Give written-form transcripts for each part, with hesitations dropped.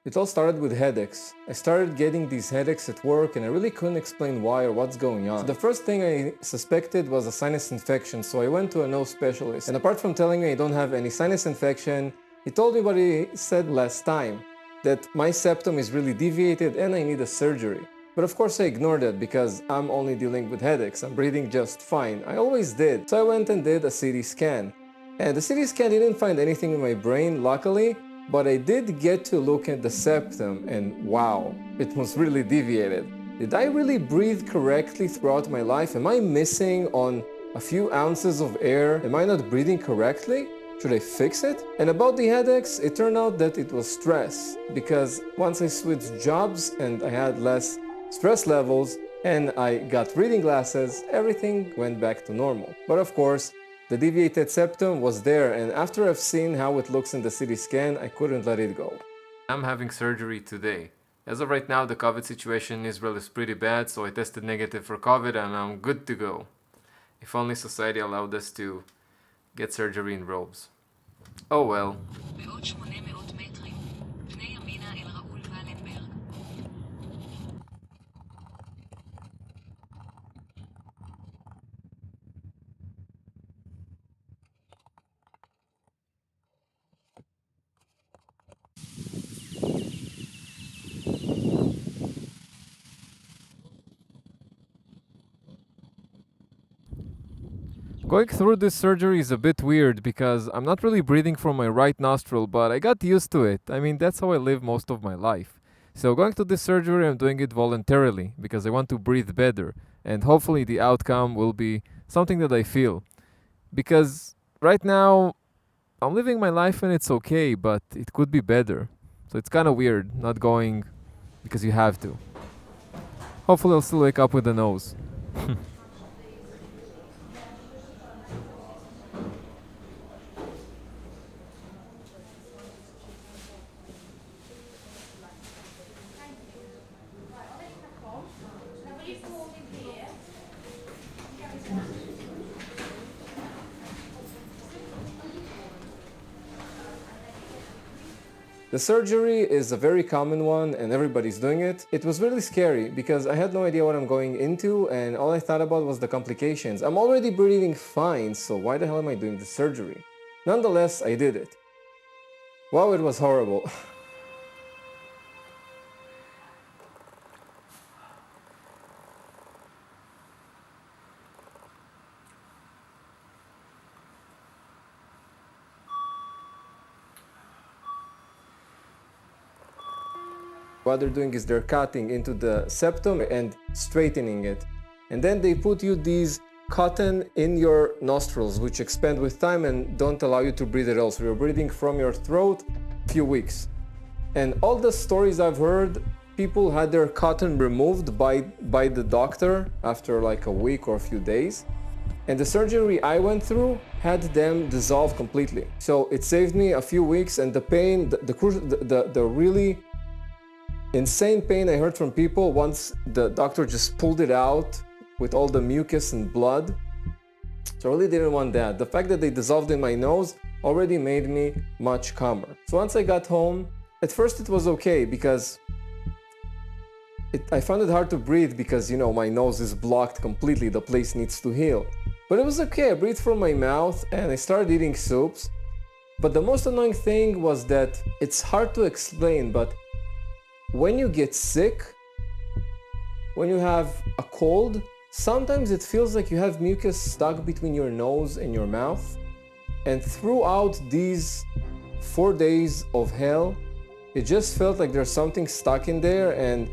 It all started with headaches. I started getting these headaches at work and I really couldn't explain why or what's going on. So the first thing I suspected was a sinus infection, so I went to a nose specialist. And apart from telling me I don't have any sinus infection, he told me what he said last time, that my septum is really deviated and I need a surgery. But of course I ignored it because I'm only dealing with headaches. I'm breathing just fine. I always did. So I went and did a CT scan. And the CT scan didn't find anything in my brain, luckily, but I did get to look at the septum and wow, it was really deviated. Did I really breathe correctly throughout my life? Am I missing on a few ounces of air? Am I not breathing correctly? Should I fix it? And about the headaches, it turned out that it was stress, because once I switched jobs and I had less stress levels and I got reading glasses, everything went back to normal. But of course, the deviated septum was there, and after I've seen how it looks in the CT scan, I couldn't let it go. I'm having surgery today. As of right now, the COVID situation in Israel is pretty bad, so I tested negative for COVID and I'm good to go. If only society allowed us to get surgery in robes. Oh well. בעוד 800 מטרים, פנה ימינה אל ראול ולנברג. Going through this surgery is a bit weird because I'm not really breathing from my right nostril, but I got used to it. I mean, that's how I live most of my life. So going to this surgery, I'm doing it voluntarily because I want to breathe better, and hopefully the outcome will be something that I feel. Because right now, I'm living my life and it's okay, but it could be better. So it's kind of weird not going because you have to. Hopefully, I'll still wake up with a nose. The surgery is a very common one and everybody's doing it. It was really scary because I had no idea what I'm going into and all I thought about was the complications. I'm already breathing fine, so why the hell am I doing the surgery? Nonetheless, I did it. Wow, it was horrible. What they're doing is they're cutting into the septum and straightening it. And then they put you these cotton in your nostrils, which expand with time and don't allow you to breathe at all. So you're breathing from your throat a few weeks. And all the stories I've heard, people had their cotton removed by the doctor after like a week or a few days. And the surgery I went through had them dissolve completely. So it saved me a few weeks, and the pain, the really insane pain I heard from people once the doctor just pulled it out with all the mucus and blood. So I really didn't want that. The fact that they dissolved in my nose already made me much calmer. So once I got home, at first it was okay because I found it hard to breathe because, you know, my nose is blocked completely. The place needs to heal. But it was okay. I breathed from my mouth and I started eating soups. But the most annoying thing was that it's hard to explain, but when you get sick, when you have a cold, sometimes it feels like you have mucus stuck between your nose and your mouth. And throughout these 4 days of hell, it just felt like there's something stuck in there. And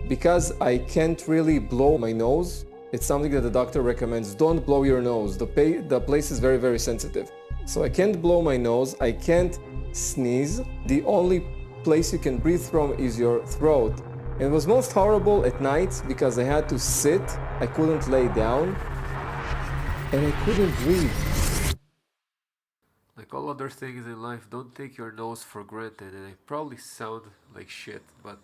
because I can't really blow my nose, it's something that the doctor recommends. Don't blow your nose. The place is very, very sensitive. So I can't blow my nose. I can't sneeze. The only place you can breathe from is your throat. And it was most horrible at night because I had to sit, I couldn't lay down, and I couldn't breathe. Like all other things in life, don't take your nose for granted, and I probably sound like shit, but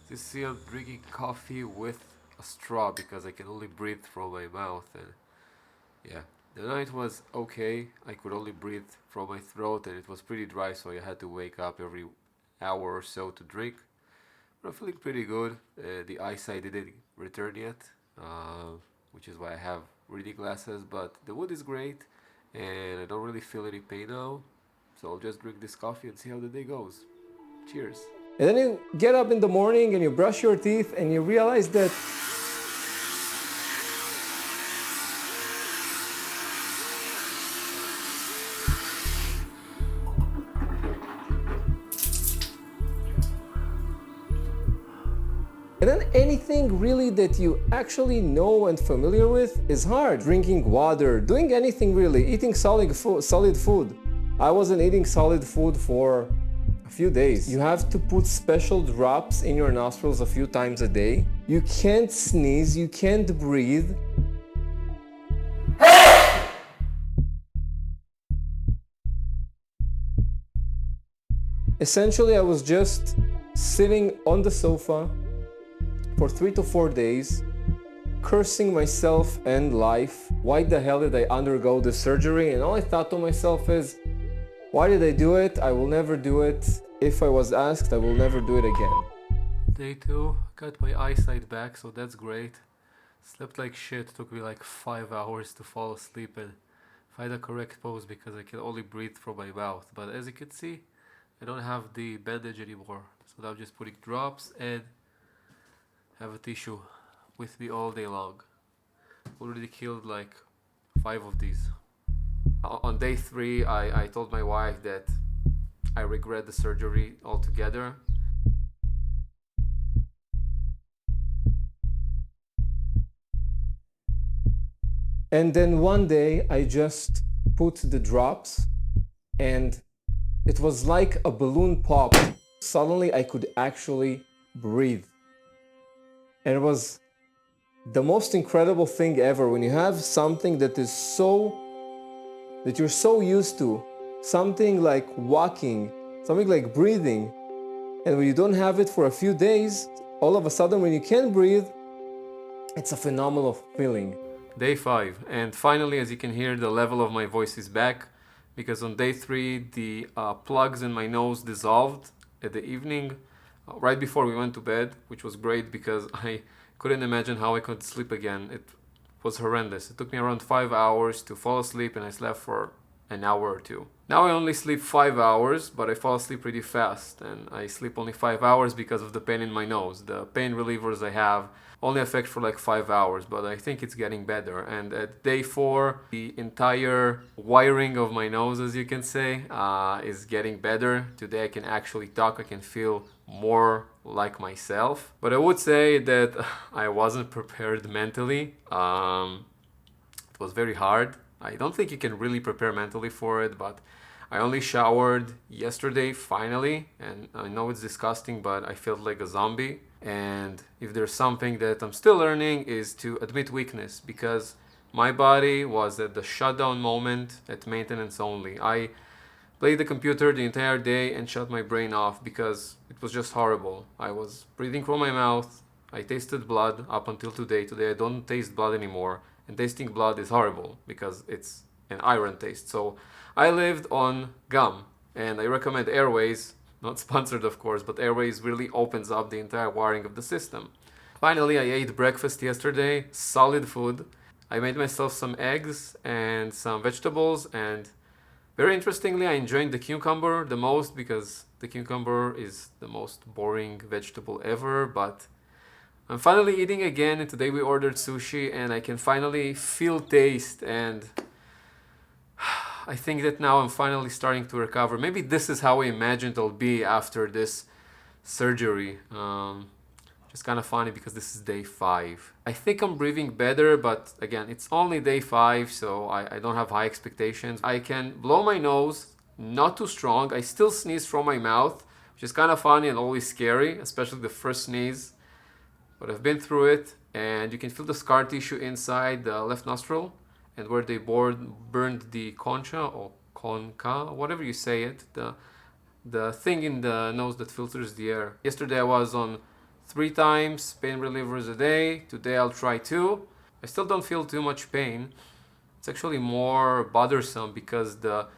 you see I'm drinking coffee with a straw because I can only breathe from my mouth, and yeah. The night was okay, I could only breathe from my throat and it was pretty dry, so I had to wake up every hour or so to drink. But I'm feeling pretty good. The eyesight didn't return yet, which is why I have reading glasses. But the wood is great, and I don't really feel any pain now. So I'll just drink this coffee and see how the day goes. Cheers. And then you get up in the morning and you brush your teeth and you realize that and then anything really that you actually know and familiar with is hard. Drinking water, doing anything really, eating solid food. I wasn't eating solid food for a few days. You have to put special drops in your nostrils a few times a day. You can't sneeze, you can't breathe. Essentially, I was just sitting on the sofa for 3 to 4 days, cursing myself and life. Why the hell did I undergo the surgery? And all I thought to myself is, why did I do it? I will never do it. If I was asked, I will never do it again. Day 2, got my eyesight back, so that's great. Slept like shit, took me like 5 hours to fall asleep and find the correct pose because I can only breathe through my mouth. But as you can see, I don't have the bandage anymore. So now I'm just putting drops and have a tissue with me all day long. Already killed like 5 of these. On day 3, I told my wife that I regret the surgery altogether. And then one day I just put the drops and it was like a balloon pop. Suddenly I could actually breathe. And it was the most incredible thing ever when you have something that you're so used to, something like walking, something like breathing, and when you don't have it for a few days, all of a sudden when you can breathe, it's a phenomenal feeling. Day 5, and finally, as you can hear, the level of my voice is back because on day 3 the plugs in my nose dissolved at the evening right before we went to bed, which was great because I couldn't imagine how I could sleep again. It was horrendous. It took me around 5 hours to fall asleep and I slept for an hour or two. Now I only sleep 5 hours, but I fall asleep pretty fast and I sleep only 5 hours because of the pain in my nose. The pain relievers I have only affect for like 5 hours, but I think it's getting better. And at day 4, the entire wiring of my nose, as you can say, is getting better. Today I can actually talk, I can feel more like myself. But I would say that I wasn't prepared mentally. It was very hard. I don't think you can really prepare mentally for it, but I only showered yesterday finally, and I know it's disgusting, but I felt like a zombie. And if there's something that I'm still learning is to admit weakness, because my body was at the shutdown moment at maintenance only. I played the computer the entire day and shut my brain off because it was just horrible. I was breathing through my mouth. I tasted blood up until today. Today I don't taste blood anymore, and tasting blood is horrible because it's an iron taste. So I lived on gum, and I recommend Airways. Not sponsored, of course, but Airways really opens up the entire wiring of the system. Finally, I ate breakfast yesterday, solid food. I made myself some eggs and some vegetables, and very interestingly, I enjoyed the cucumber the most because the cucumber is the most boring vegetable ever, but I'm finally eating again, and today we ordered sushi, and I can finally feel taste, and I think that now I'm finally starting to recover. Maybe this is how I imagined I'll be after this surgery. Just kind of funny because this is day 5. I think I'm breathing better, but again, it's only day 5, so I don't have high expectations. I can blow my nose, not too strong. I still sneeze from my mouth, which is kind of funny and always scary, especially the first sneeze. But I've been through it, and you can feel the scar tissue inside the left nostril and where they burned the concha or concha, whatever you say it, the thing in the nose that filters the air. Yesterday I was on 3 times pain relievers a day. Today I'll try 2. I still don't feel too much pain. It's actually more bothersome because the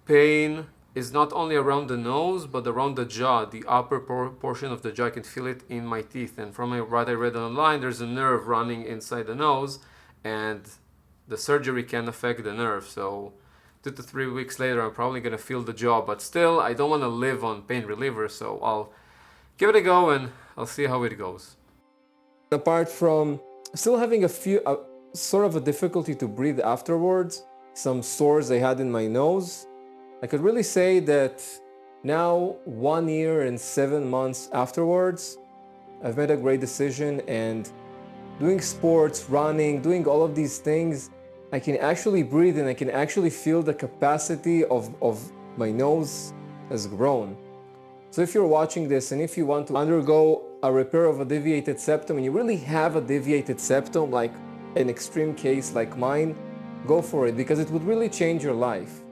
pain is not only around the nose, but around the jaw, the upper portion of the jaw. I can feel it in my teeth. And from what I read online, there's a nerve running inside the nose, and the surgery can affect the nerve. So 2 to 3 weeks later, I'm probably going to feel the jaw. But still, I don't want to live on pain reliever, so I'll give it a go and I'll see how it goes. Apart from still having sort of a difficulty to breathe afterwards, some sores I had in my nose, I could really say that now, 1 year and 7 months afterwards, I've made a great decision, and doing sports, running, doing all of these things, I can actually breathe and I can actually feel the capacity of my nose has grown. So if you're watching this and if you want to undergo a repair of a deviated septum and you really have a deviated septum, like an extreme case like mine, go for it, because it would really change your life.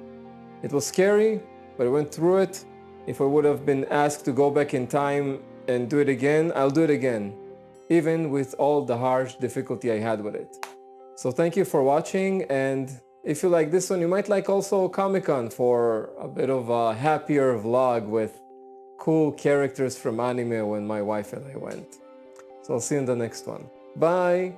It was scary, but I went through it. If I would have been asked to go back in time and do it again, I'll do it again, even with all the harsh difficulty I had with it. So thank you for watching, and if you like this one, you might like also Comic-Con for a bit of a happier vlog with cool characters from anime when my wife and I went. So I'll see you in the next one. Bye!